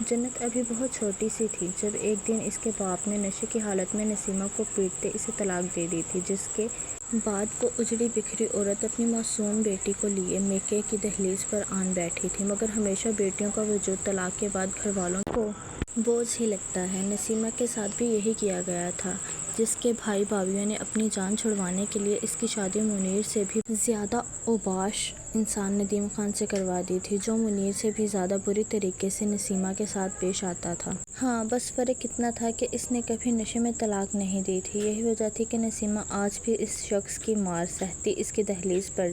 جنت ابھی بہت چھوٹی سی تھی جب ایک دن اس کے باپ نے نشے کی حالت میں نسیمہ کو پیٹتے اسے طلاق دے دی تھی، جس کے بعد وہ اجڑی بکھری عورت اپنی معصوم بیٹی کو لیے میکے کی دہلیز پر آن بیٹھی تھی۔ مگر ہمیشہ بیٹیوں کا وجود طلاق کے بعد گھر والوں کو بوجھ ہی لگتا ہے۔ نسیمہ کے ساتھ بھی یہی کیا گیا تھا، جس کے بھائی بھابھیوں نے اپنی جان چھڑوانے کے لیے اس کی شادی منیر سے بھی زیادہ اوباش انسان ندیم خان سے کروا دی تھی، جو منیر سے بھی زیادہ بری طریقے سے نسیمہ کے ساتھ پیش آتا تھا۔ ہاں، بس فرق اتنا تھا کہ اس نے کبھی نشے میں طلاق نہیں دی تھی۔ یہی وجہ تھی کہ نسیمہ آج بھی اس شخص کی مار سہتی اس کی دہلیز پر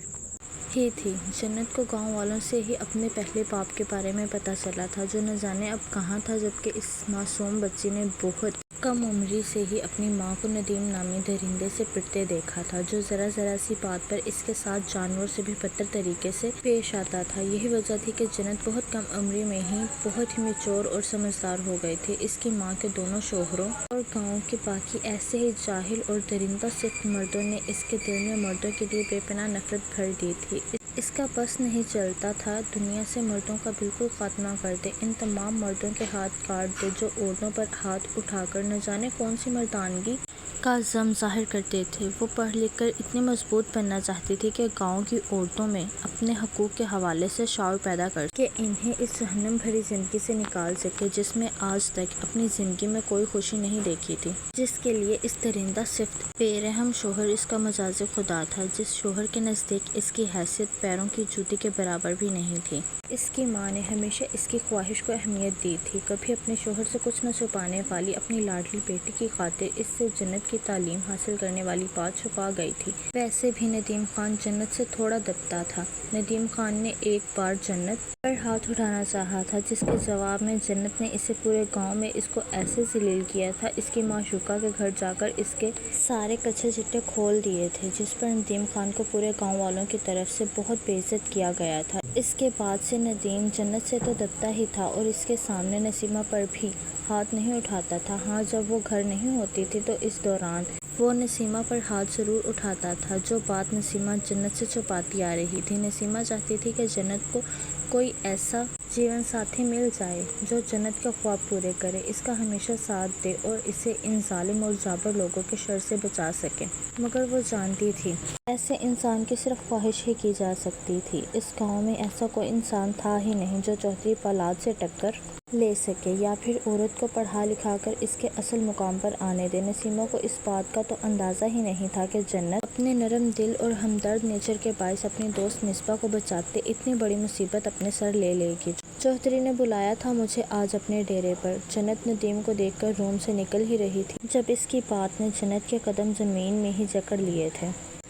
ہی تھی۔ جنت کو گاؤں والوں سے ہی اپنے پہلے باپ کے بارے میں پتہ چلا تھا، جو نہ جانے اب کہاں تھا، جبکہ اس معصوم بچی نے بہت کم عمری سے ہی اپنی ماں کو ندیم نامی درندے سے پٹتے دیکھا تھا، جو ذرا ذرا سی بات پر اس کے ساتھ جانور سے بھی بدتر طریقے سے پیش آتا تھا۔ یہی وجہ تھی کہ جنت بہت کم عمری میں ہی بہت ہی میچور اور سمجھدار ہو گئی تھی۔ اس کی ماں کے دونوں شوہروں اور گاؤں کے باقی ایسے ہی جاہل اور درندہ صفت مردوں نے اس کے دل میں مردوں کے لیے بے پناہ نفرت بھر دی تھی۔ اس کا بس نہیں چلتا تھا دنیا سے مردوں کا بالکل خاتمہ کر دے، ان تمام مردوں کے ہاتھ کاٹ دے جو عورتوں پر ہاتھ اٹھا کر نہ جانے کون سی مردانگی کا عزم ظاہر کرتے تھے۔ وہ پڑھ لکھ کر اتنی مضبوط بننا چاہتی تھی کہ گاؤں کی عورتوں میں اپنے حقوق کے حوالے سے شعور پیدا کر کہ انہیں اس جہنم بھری زندگی سے نکال سکے، جس میں آج تک اپنی زندگی میں کوئی خوشی نہیں دیکھی تھی، جس کے لیے اس درندہ صفت بے رحم شوہر اس کا مجازی خدا تھا، جس شوہر کے نزدیک اس کی حیثیت پیروں کی جوتی کے برابر بھی نہیں تھی۔ اس کی ماں نے ہمیشہ اس کی خواہش کو اہمیت دی تھی، کبھی اپنے شوہر سے کچھ نہ چھپانے والی اپنی لاڈلی بیٹی کی خاطر اس سے جنت کی تعلیم حاصل کرنے والی بات چھپا گئی تھی۔ ویسے بھی ندیم خان جنت سے تھوڑا دبتا تھا۔ ندیم خان نے ایک بار جنت پر ہاتھ اٹھانا چاہا تھا، جس کے جواب میں جنت نے اسے پورے گاؤں میں اس کو ایسے ذلیل کیا تھا، اس کی معشوقہ کے گھر جا کر اس کے سارے کچھے چٹے کھول دیے تھے، جس پر ندیم خان کو پورے گاؤں والوں کی طرف سے بہت بے عزت کیا گیا تھا۔ اس کے بعد سے ندیم جنت سے تو دبتا ہی تھا اور اس کے سامنے نسیمہ پر بھی ہاتھ نہیں اٹھاتا تھا۔ ہاں، جب وہ گھر نہیں ہوتی تھی تو اس دوران وہ نسیمہ پر ہاتھ ضرور اٹھاتا تھا، جو بات نسیمہ جنت سے چھپاتی آ رہی تھی۔ نسیمہ چاہتی تھی کہ جنت کو کوئی ایسا جیون ساتھی مل جائے جو جنت کے خواب پورے کرے، اس کا ہمیشہ ساتھ دے اور اسے ان ظالم اور جابر لوگوں کے شر سے بچا سکے۔ مگر وہ جانتی تھی ایسے انسان کی صرف خواہش ہی کی جا سکتی تھی۔ اس گاؤں میں ایسا کوئی انسان تھا ہی نہیں جو چوہدری پلاد سے ٹکر لے سکے یا پھر عورت کو پڑھا لکھا کر اس کے اصل مقام پر آنے دے۔ نسیمہ کو اس بات کا تو اندازہ ہی نہیں تھا کہ جنت اپنے نرم دل اور ہمدرد نیچر کے باعث اپنی دوست مصباح کو بچاتے اتنی بڑی مصیبت اپنے سر لے لے گی۔ چوہدری نے بلایا تھا مجھے آج اپنے ڈیرے پر۔ جنت ندیم کو دیکھ کر روم سے نکل ہی رہی تھی جب اس کی بات نے جنت کے قدم زمین میں ہی جکڑ لیے تھے۔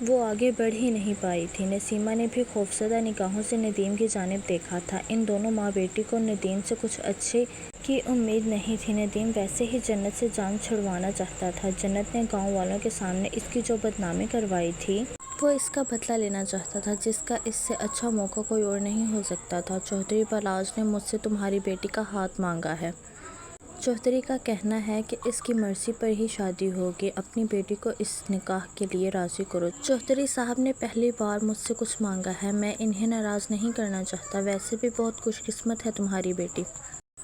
وہ آگے بڑھ ہی نہیں پائی تھی۔ نسیمہ نے بھی خوفزدہ نگاہوں سے ندیم کی جانب دیکھا تھا۔ ان دونوں ماں بیٹی کو ندیم سے کچھ اچھے کی امید نہیں تھی۔ ندیم ویسے ہی جنت سے جان چھڑوانا چاہتا تھا۔ جنت نے گاؤں والوں کے سامنے اس کی جو بدنامی کروائی تھی، وہ اس کا بدلہ لینا چاہتا تھا، جس کا اس سے اچھا موقع کوئی اور نہیں ہو سکتا تھا۔ چوہدری پلاج نے مجھ سے تمہاری بیٹی کا ہاتھ مانگا ہے۔ چوہدری کا کہنا ہے کہ اس کی مرضی پر ہی شادی ہوگی، اپنی بیٹی کو اس نکاح کے لیے راضی کرو۔ چوہدری صاحب نے پہلی بار مجھ سے کچھ مانگا ہے، میں انہیں ناراض نہیں کرنا چاہتا۔ ویسے بھی بہت خوش قسمت ہے تمہاری بیٹی،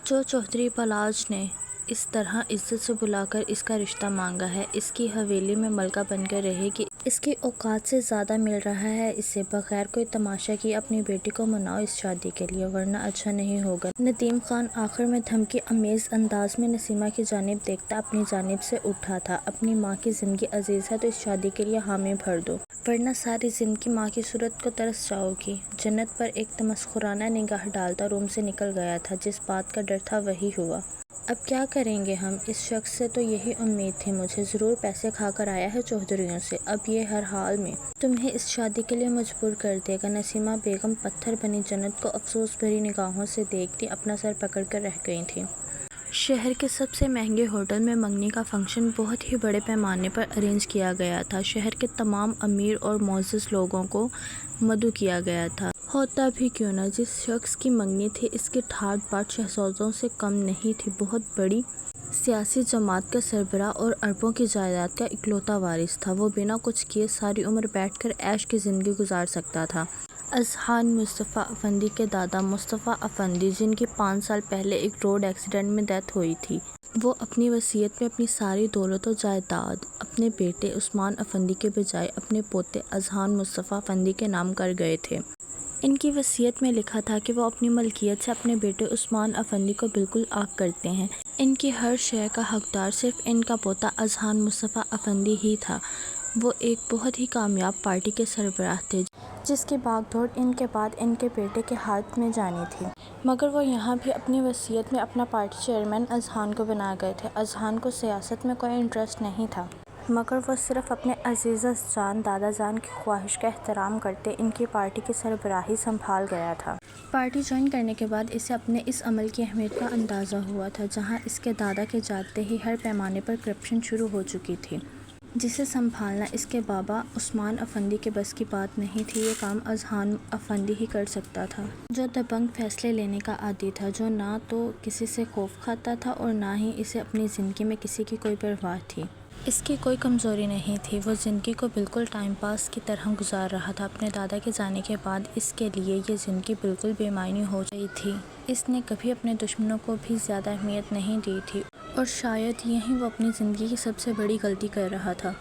جو چوہدری پلاج نے اس طرح عزت سے بلا کر اس کا رشتہ مانگا ہے۔ اس کی حویلی میں ملکہ بن کر رہے گی، اس کی اوقات سے زیادہ مل رہا ہے اسے۔ بغیر کوئی تماشا کیے اپنی بیٹی کو مناؤ اس شادی کے لیے، ورنہ اچھا نہیں ہوگا۔ ندیم خان آخر میں دھمکی آمیز انداز میں نسیمہ کی جانب دیکھتا اپنی جانب سے اٹھا تھا۔ اپنی ماں کی زندگی عزیز ہے تو اس شادی کے لیے حامی بھر دو، ورنہ ساری زندگی ماں کی صورت کو ترس جاؤ گی۔ جنت پر ایک تمسخرانہ نگاہ ڈالتا روم سے نکل گیا تھا۔ جس بات کا ڈر تھا وہی ہوا۔ اب کیا کریں گے ہم؟ اس شخص سے تو یہی امید تھی مجھے، ضرور پیسے کھا کر آیا ہے چوہدریوں سے، اب یہ ہر حال میں تمہیں اس شادی کے لیے مجبور کر دے گا۔ نسیمہ بیگم پتھر بنی جنت کو افسوس بھری نگاہوں سے دیکھتی اپنا سر پکڑ کر رہ گئی تھی۔ شہر کے سب سے مہنگے ہوٹل میں منگنی کا فنکشن بہت ہی بڑے پیمانے پر ارینج کیا گیا تھا۔ شہر کے تمام امیر اور معزز لوگوں کو مدعو کیا گیا تھا۔ ہوتا بھی کیوں نہ، جس شخص کی منگنی تھی اس کی ٹھاٹ باٹ شہزادوں سے کم نہیں تھی۔ بہت بڑی سیاسی جماعت کا سربراہ اور اربوں کی جائیداد کا اکلوتا وارث تھا۔ وہ بنا کچھ کیے ساری عمر بیٹھ کر عیش کی زندگی گزار سکتا تھا۔ اذہان مصطفیٰ افندی کے دادا مصطفیٰ افندی، جن کی 5 سال پہلے ایک روڈ ایکسیڈنٹ میں ڈیتھ ہوئی تھی، وہ اپنی وصیت میں اپنی ساری دولت و جائیداد اپنے بیٹے عثمان افندی کے بجائے اپنے پوتے اذہان مصطفیٰ افندی کے نام کر گئے تھے۔ ان کی وصیت میں لکھا تھا کہ وہ اپنی ملکیت سے اپنے بیٹے عثمان افندی کو بالکل آگ کرتے ہیں۔ ان کی ہر شے کا حقدار صرف ان کا پوتا اذہان مصطفیٰ افندی ہی تھا۔ وہ ایک بہت ہی کامیاب پارٹی کے سربراہ تھے، جس کی باغ دوڑ ان کے بعد ان کے بیٹے کے ہاتھ میں جانی تھی، مگر وہ یہاں بھی اپنی وصیت میں اپنا پارٹی چیئرمین اذہان کو بنا گئے تھے۔ اذہان کو سیاست میں کوئی انٹرسٹ نہیں تھا، مگر وہ صرف اپنے عزیزہ جان دادا جان کی خواہش کا احترام کرتے ان کی پارٹی کی سربراہی سنبھال گیا تھا۔ پارٹی جوائن کرنے کے بعد اسے اپنے اس عمل کی اہمیت کا اندازہ ہوا تھا، جہاں اس کے دادا کے جاگتے ہی ہر پیمانے پر کرپشن شروع ہو چکی تھی، جسے سنبھالنا اس کے بابا عثمان افندی کے بس کی بات نہیں تھی۔ یہ کام اذہان افندی ہی کر سکتا تھا، جو دبنگ فیصلے لینے کا عادی تھا، جو نہ تو کسی سے خوف کھاتا تھا اور نہ ہی اسے اپنی زندگی میں کسی کی کوئی پرواہ تھی۔ اس کی کوئی کمزوری نہیں تھی، وہ زندگی کو بالکل ٹائم پاس کی طرح گزار رہا تھا۔ اپنے دادا کے جانے کے بعد اس کے لیے یہ زندگی بالکل بے معنی ہو گئی تھی۔ اس نے کبھی اپنے دشمنوں کو بھی زیادہ اہمیت نہیں دی تھی، اور شاید یہی وہ اپنی زندگی کی سب سے بڑی غلطی کر رہا تھا۔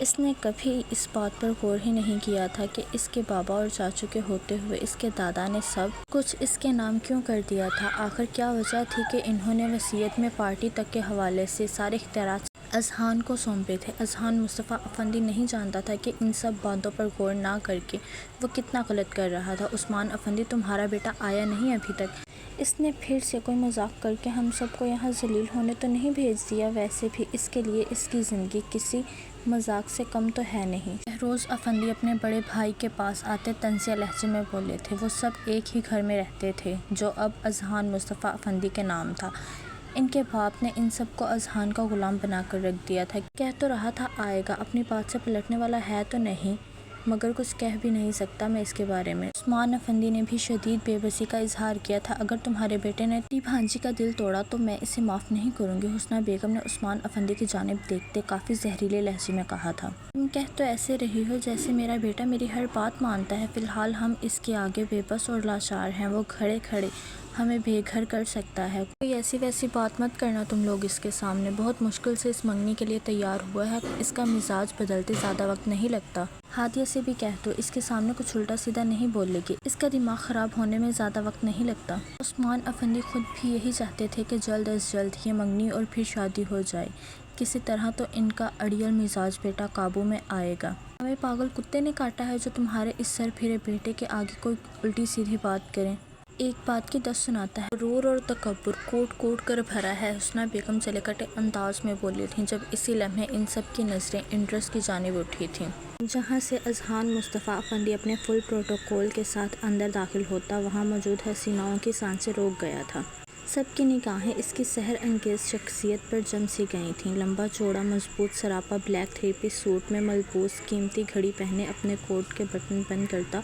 اس نے کبھی اس بات پر غور ہی نہیں کیا تھا کہ اس کے بابا اور چاچو کے ہوتے ہوئے اس کے دادا نے سب کچھ اس کے نام کیوں کر دیا تھا۔ آخر کیا وجہ تھی کہ انہوں نے وصیت میں پارٹی تک کے حوالے سے سارے اختیارات اذہان کو سونپے تھے۔ اذہان مصطفیٰ افندی نہیں جانتا تھا کہ ان سب باتوں پر غور نہ کر کے وہ کتنا غلط کر رہا تھا۔ عثمان افندی، تمہارا بیٹا آیا نہیں ابھی تک؟ اس نے پھر سے کوئی مذاق کر کے ہم سب کو یہاں ذلیل ہونے تو نہیں بھیج دیا؟ ویسے بھی اس کے لیے اس کی زندگی کسی مذاق سے کم تو ہے نہیں۔ بہروز افندی اپنے بڑے بھائی کے پاس آتے طنزیہ لہجے میں بولے تھے۔ وہ سب ایک ہی گھر میں رہتے تھے، جو اب اذہان مصطفیٰ افندی کے نام تھا۔ ان کے باپ نے ان سب کو اذہان کا غلام بنا کر رکھ دیا تھا۔ کہہ تو رہا تھا آئے گا، اپنی بات سے پلٹنے والا ہے تو نہیں، مگر کچھ کہہ بھی نہیں سکتا میں اس کے بارے میں۔ عثمان افندی نے بھی شدید بے بسی کا اظہار کیا تھا۔ اگر تمہارے بیٹے نے تیری بھانجی کا دل توڑا تو میں اسے معاف نہیں کروں گی، حسنہ بیگم نے عثمان افندی کی جانب دیکھتے کافی زہریلے لہجے میں کہا تھا۔ تم کہہ تو ایسے رہی ہو جیسے میرا بیٹا میری ہر بات مانتا ہے۔ فی الحال ہم اس کے آگے بے بس اور لاچار ہیں۔ وہ کھڑے کھڑے ہمیں بے گھر کر سکتا ہے۔ کوئی ایسی ویسی بات مت کرنا تم لوگ اس کے سامنے۔ بہت مشکل سے اس منگنی کے لیے تیار ہوا ہے، اس کا مزاج بدلتے زیادہ وقت نہیں لگتا۔ ہادیہ سے بھی کہہ دو، اس کے سامنے کچھ الٹا سیدھا نہیں بولے گی، اس کا دماغ خراب ہونے میں زیادہ وقت نہیں لگتا۔ عثمان افندی خود بھی یہی چاہتے تھے کہ جلد از جلد یہ منگنی اور پھر شادی ہو جائے، کسی طرح تو ان کا اڑیل مزاج بیٹا قابو میں آئے گا۔ ہمیں پاگل کتے نے کاٹا ہے جو تمہارے اس سر پھرے بیٹے کے آگے کوئی الٹی سیدھی بات کریں؟ ایک بات کی 10 سناتا ہے۔ غرور اور تکبر کوٹ کوٹ کر بھرا ہے، حسنہ بیگم چلے کٹے انداز میں بولی تھیں، جب اسی لمحے ان سب کی نظریں انٹرس کی جانب اٹھی تھیں۔ جہاں سے اذہان مصطفیٰ افندی اپنے فل پروٹوکول کے ساتھ اندر داخل ہوتا، وہاں موجود حسیناؤں کی سانسیں روک گیا تھا۔ سب کی نگاہیں اس کی سحر انگیز شخصیت پر جم سی گئی تھیں۔ لمبا چوڑا مضبوط سراپا بلیک 3 پیس سوٹ میں ملبوس، قیمتی گھڑی پہنے، اپنے کوٹ کے بٹن بند کرتا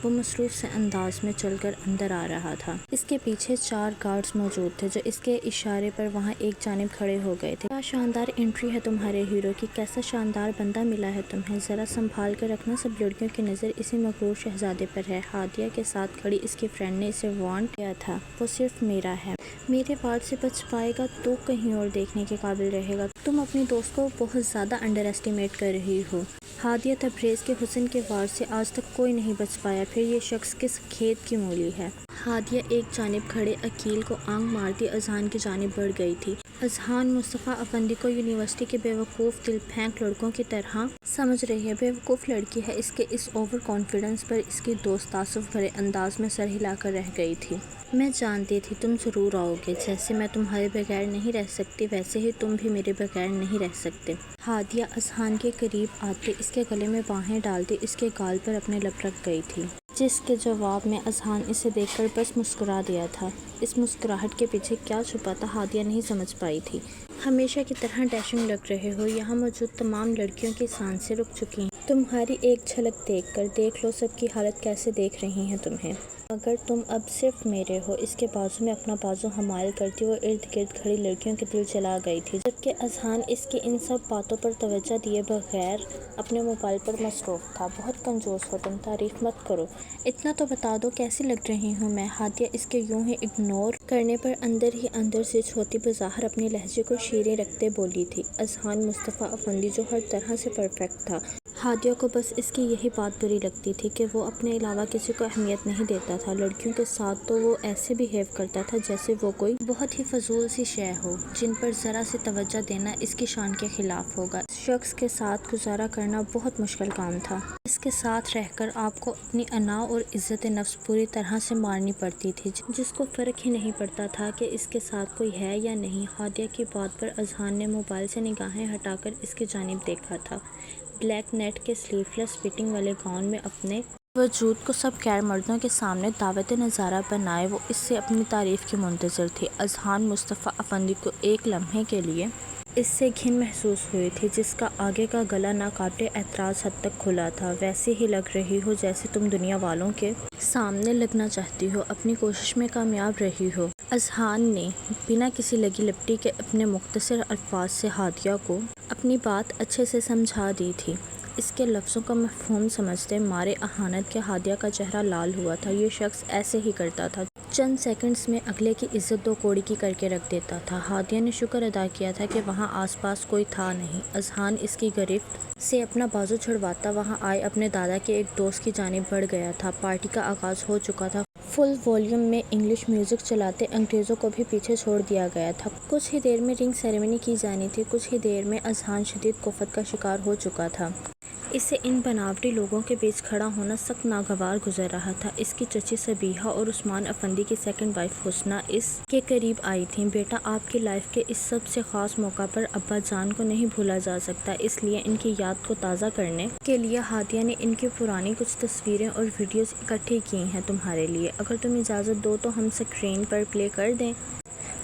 وہ مصروف سے انداز میں چل کر اندر آ رہا تھا۔ اس کے پیچھے 4 گارڈز موجود تھے، جو اس کے اشارے پر وہاں ایک جانب کھڑے ہو گئے تھے۔ کیا شاندار انٹری ہے تمہارے ہیرو کی، کیسا شاندار بندہ ملا ہے تمہیں، ذرا سنبھال کر رکھنا، سب لڑکیوں کی نظر اسی مغرور شہزادے پر ہے۔ ہادیہ کے ساتھ کھڑی اس کی فرینڈ نے اسے وارن کیا تھا، وہ صرف میرا ہے، میرے وار سے بچ پائے گا تو کہیں اور دیکھنے کے قابل رہے گا۔ تم اپنی دوست کو بہت زیادہ انڈر ایسٹیمیٹ کر رہی ہو۔ ہادیہ تبریز کے حسن کے وار سے آج تک کوئی نہیں بچ پایا، پھر یہ شخص کس کھیت کی مولی ہے؟ ہادیہ ایک جانب کھڑے عقیل کو آنکھ مارتی اذہان کی جانب بڑھ گئی تھی۔ اذہان مصطفیٰ افندی کو یونیورسٹی کے بے وقوف دل پھینک لڑکوں کی طرح سمجھ رہی ہے، بے وقوف لڑکی ہے۔ اس کے اس اوور کانفیڈنس پر اس کی دوست تعصب بھرے انداز میں سر ہلا کر رہ گئی تھی۔ میں جانتی تھی تم ضرور آؤ گے، جیسے میں تمہارے بغیر نہیں رہ سکتی ویسے ہی تم بھی میرے بغیر نہیں رہ سکتے۔ ہادیہ اذہان کے قریب آتے اس کے گلے میں باہیں ڈالتی اس کے گال پر اپنے لب رکھ گئی تھی، جس کے جواب میں اذہان اسے دیکھ کر بس مسکرا دیا تھا۔ اس مسکراہٹ کے پیچھے کیا چھپا تھا ہادیہ نہیں سمجھ پائی تھی۔ ہمیشہ کی طرح ڈیشنگ لگ رہے ہو، یہاں موجود تمام لڑکیوں کی سانسیں رک چکی ہیں۔ تمہاری ایک جھلک دیکھ لو سب کی حالت کیسے دیکھ رہی ہیں تمہیں۔ مگر تم اب صرف میرے ہو۔ اس کے بازو میں اپنا بازو حمایل کرتی وہ ارد گرد کھڑی لڑکیوں کے دل جلا گئی تھی، جبکہ اذہان اس کی ان سب باتوں پر توجہ دیے بغیر اپنے موبائل پر مصروف تھا۔ بہت کنجوس ہو تم، تعریف مت کرو۔ اتنا تو بتا دو کیسی لگ رہی ہوں میں۔ ہادیہ اس کے یوں ہی اگنور کرنے پر اندر ہی اندر سے چھوٹی بظاہر اپنے لہجے کو شیریں رکھتے بولی تھی۔ اذہان مصطفیٰ افندی جو ہر طرح سے پرفیکٹ تھا، ہادیہ کو بس اس کی یہی بات بری لگتی تھی کہ وہ اپنے علاوہ کسی کو اہمیت نہیں دیتا تھا۔ لڑکیوں کے ساتھ تو وہ ایسے بہیو کرتا تھا جیسے وہ کوئی بہت ہی فضول سی شے ہو، جن پر ذرا سی توجہ دینا اس کی شان کے خلاف ہوگا۔ اس شخص کے ساتھ گزارا کرنا بہت مشکل کام تھا۔ اس کے ساتھ رہ کر آپ کو اپنی انا اور عزت نفس پوری طرح سے مارنی پڑتی تھی، جس کو فرق ہی نہیں پڑتا تھا کہ اس کے ساتھ کوئی ہے یا نہیں۔ ہادیہ کی بات پر اذہان نے موبائل سے نگاہیں ہٹا کر اس کی جانب دیکھا تھا۔ بلیک نیٹ کے سلیو لیس فٹنگ والے گاؤن میں اپنے وجود کو سب غیر مردوں کے سامنے دعوت نظارہ بنائے وہ اس سے اپنی تعریف کی منتظر تھی۔ اذہان مصطفیٰ افندی کو ایک لمحے کے لیے اس سے گھن محسوس ہوئی تھی، جس کا آگے کا گلا ناقابل اعتراض حد تک کھلا تھا۔ ویسے ہی لگ رہی ہو جیسے تم دنیا والوں کے سامنے لگنا چاہتی ہو، اپنی کوشش میں کامیاب رہی ہو۔ اذہان نے بنا کسی لگی لپٹی کے اپنے مختصر الفاظ سے ہادیہ کو اپنی بات اچھے سے سمجھا دی تھی۔ اس کے لفظوں کا مفہوم سمجھتے مارے اہانت کے ہادیہ کا چہرہ لال ہوا تھا۔ یہ شخص ایسے ہی کرتا تھا، چند سیکنڈز میں اگلے کی عزت دو کوڑی کی کر کے رکھ دیتا تھا۔ ہادیہ نے شکر ادا کیا تھا کہ وہاں آس پاس کوئی تھا نہیں۔ اذہان اس کی گرفت سے اپنا بازو چھڑواتا وہاں آئے اپنے دادا کے ایک دوست کی جانب بڑھ گیا تھا۔ پارٹی کا آغاز ہو چکا تھا۔ فل والیوم میں انگلش میوزک چلاتے انگریزوں کو بھی پیچھے چھوڑ دیا گیا تھا۔ کچھ ہی دیر میں رنگ سیریمنی کی جانی تھی۔ کچھ ہی دیر میں اذہان شدید گفت کا شکار ہو چکا تھا۔ اسے ان بناوٹی لوگوں کے بیچ کھڑا ہونا سخت ناگوار گزر رہا تھا۔ اس کی چچی سبیحہ اور عثمان افندی کی سیکنڈ وائف حسنہ اس کے قریب آئی تھیں۔ بیٹا، آپ کی لائف کے اس سب سے خاص موقع پر ابا جان کو نہیں بھولا جا سکتا، اس لیے ان کی یاد کو تازہ کرنے کے لیے ہادیہ نے ان کی پرانی کچھ تصویریں اور ویڈیوز اکٹھی کی ہیں تمہارے لیے۔ اگر تم اجازت دو تو ہم اسکرین پر پلے کر دیں،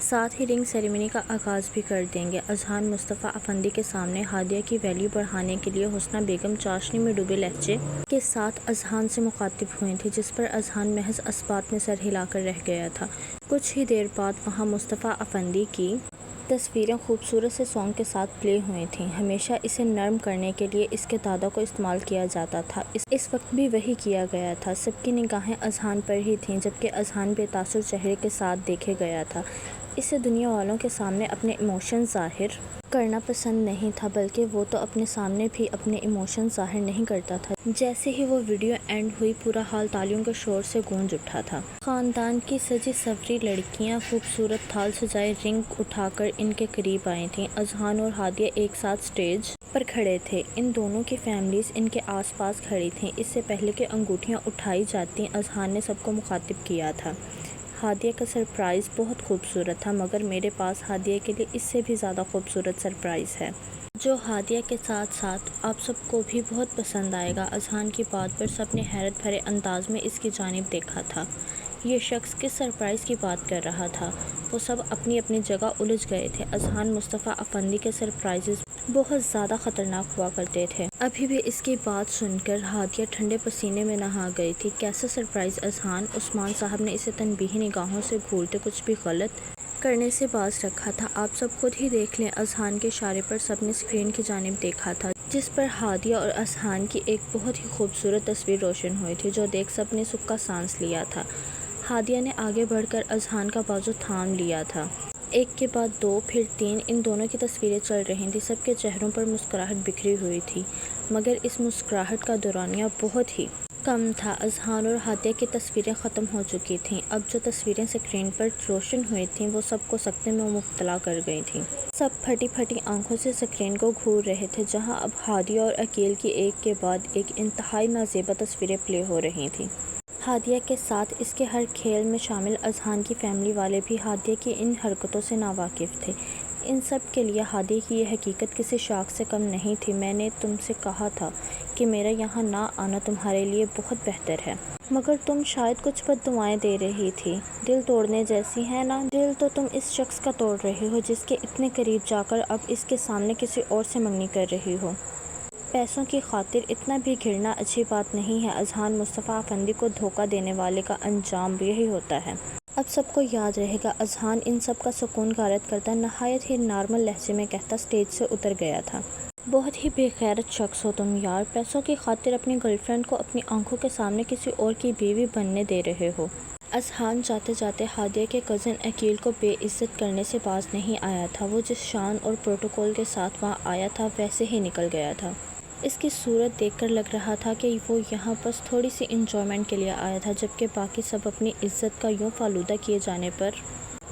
ساتھ ہی رنگ سیریمنی کا آغاز بھی کر دیں گے۔ اذہان مصطفیٰ افندی کے سامنے ہادیہ کی ویلیو بڑھانے کے لیے حسنہ بیگم چاشنی میں ڈوبے لہجے کے ساتھ اذہان سے مخاطب ہوئی تھی، جس پر اذہان محض اسبات میں سر ہلا کر رہ گیا تھا۔ کچھ ہی دیر بعد وہاں مصطفیٰ افندی کی تصویریں خوبصورت سے سانگ کے ساتھ پلے ہوئی تھیں۔ ہمیشہ اسے نرم کرنے کے لیے اس کے دادا کو استعمال کیا جاتا تھا، اس وقت بھی وہی کیا گیا تھا۔ سب کی نگاہیں اذہان پر ہی تھیں، جبکہ اذہان بے تاثر چہرے کے ساتھ دیکھے گیا تھا۔ اسے دنیا والوں کے سامنے اپنے ایموشنز ظاہر کرنا پسند نہیں تھا، بلکہ وہ تو اپنے سامنے بھی اپنے ایموشنز ظاہر نہیں کرتا تھا۔ جیسے ہی وہ ویڈیو اینڈ ہوئی، پورا ہال تالیوں کے شور سے گونج اٹھا تھا۔ خاندان کی سجی سوری لڑکیاں خوبصورت تھال سجائے رنگ اٹھا کر ان کے قریب آئی تھیں۔ اذہان اور ہادیہ ایک ساتھ سٹیج پر کھڑے تھے۔ ان دونوں کی فیملیز ان کے آس پاس کھڑی تھیں۔ اس سے پہلے کہ انگوٹھیاں اٹھائی جاتی، اذہان نے سب کو مخاطب کیا تھا۔ ہادیہ کا سرپرائز بہت خوبصورت تھا، مگر میرے پاس ہادیہ کے لیے اس سے بھی زیادہ خوبصورت سرپرائز ہے، جو ہادیہ کے ساتھ ساتھ آپ سب کو بھی بہت پسند آئے گا۔ اذہان کی بات پر سب نے حیرت بھرے انداز میں اس کی جانب دیکھا تھا۔ یہ شخص کس سرپرائز کی بات کر رہا تھا؟ وہ سب اپنی اپنی جگہ الجھ گئے تھے۔ اذہان مصطفیٰ افندی کے سرپرائزز بہت زیادہ خطرناک ہوا کرتے تھے۔ ابھی بھی اس کی بات سن کر ہادیہ ٹھنڈے پسینے میں نہا گئی تھی۔ کیسا سرپرائز اذہان؟ عثمان صاحب نے اسے تنبیہی نگاہوں سے گھورتے کچھ بھی غلط کرنے سے باز رکھا تھا۔ آپ سب خود ہی دیکھ لیں۔ اذہان کے اشارے پر سب نے اسکرین کی جانب دیکھا تھا، جس پر ہادیہ اور اذہان کی ایک بہت ہی خوبصورت تصویر روشن ہوئی تھی، جو دیکھ سب نے سکا سانس لیا تھا۔ ہادیہ نے آگے بڑھ کر اذہان کا بازو تھام لیا تھا۔ ایک کے بعد دو، پھر تین، ان دونوں کی تصویریں چل رہی تھیں۔ سب کے چہروں پر مسکراہٹ بکھری ہوئی تھی، مگر اس مسکراہٹ کا دورانیہ بہت ہی کم تھا۔ اذہان اور ہادیہ کی تصویریں ختم ہو چکی تھیں۔ اب جو تصویریں اسکرین پر روشن ہوئی تھیں، وہ سب کو سکتے میں مبتلا کر گئی تھیں۔ سب پھٹی پھٹی آنکھوں سے اسکرین کو گھور رہے تھے، جہاں اب ہادیہ اور عقیل کی ایک کے بعد ایک انتہائی نازیبا تصویریں پلے ہو رہی تھیں۔ ہادیہ کے ساتھ اس کے ہر کھیل میں شامل اذہان کی فیملی والے بھی ہادیہ کی ان حرکتوں سے ناواقف تھے۔ ان سب کے لیے ہادیہ کی یہ حقیقت کسی شاخ سے کم نہیں تھی۔ میں نے تم سے کہا تھا کہ میرا یہاں نہ آنا تمہارے لیے بہت بہتر ہے، مگر تم شاید کچھ بد دعائیں دے رہی تھی۔ دل توڑنے جیسی ہے نا؟ دل تو تم اس شخص کا توڑ رہی ہو، جس کے اتنے قریب جا کر اب اس کے سامنے کسی اور سے منگنی کر رہی ہو۔ پیسوں کی خاطر اتنا بھی گرنا اچھی بات نہیں ہے۔ اذہان مصطفیٰ افندی کو دھوکہ دینے والے کا انجام یہی ہوتا ہے۔ اب سب کو یاد رہے گا، اذہان ان سب کا سکون غارت کرتا نہایت ہی نارمل لہجے میں کہتا اسٹیج سے اتر گیا تھا۔ بہت ہی بے غیرت شخص ہو تم یار، پیسوں کی خاطر اپنی گرل فرینڈ کو اپنی آنکھوں کے سامنے کسی اور کی بیوی بننے دے رہے ہو۔ اذہان جاتے جاتے ہادیہ کے کزن عقیل کو بے عزت کرنے سے باز نہیں آیا تھا۔ وہ جس شان اور پروٹوکول کے ساتھ وہاں آیا تھا ویسے ہی نکل گیا تھا۔ اس کی صورت دیکھ کر لگ رہا تھا کہ وہ یہاں بس تھوڑی سی انجوائمنٹ کے لیے آیا تھا، جبکہ باقی سب اپنی عزت کا یوں فالودہ کیے جانے پر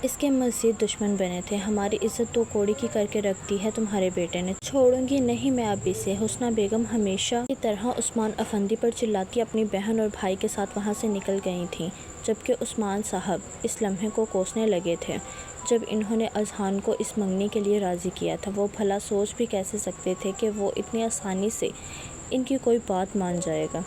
اس کے مزید دشمن بنے تھے۔ ہماری عزت دو کوڑی کی کر کے رکھ دی ہے تمہارے بیٹے نے، چھوڑوں گی نہیں میں اب اسے۔ حسنہ بیگم ہمیشہ کی طرح عثمان افندی پر چلاتی اپنی بہن اور بھائی کے ساتھ وہاں سے نکل گئی تھیں، جبکہ عثمان صاحب اس لمحے کو کوسنے لگے تھے جب انہوں نے اذہان کو اس منگنی کے لیے راضی کیا تھا۔ وہ بھلا سوچ بھی کیسے سکتے تھے کہ وہ اتنی آسانی سے ان کی کوئی بات مان جائے گا۔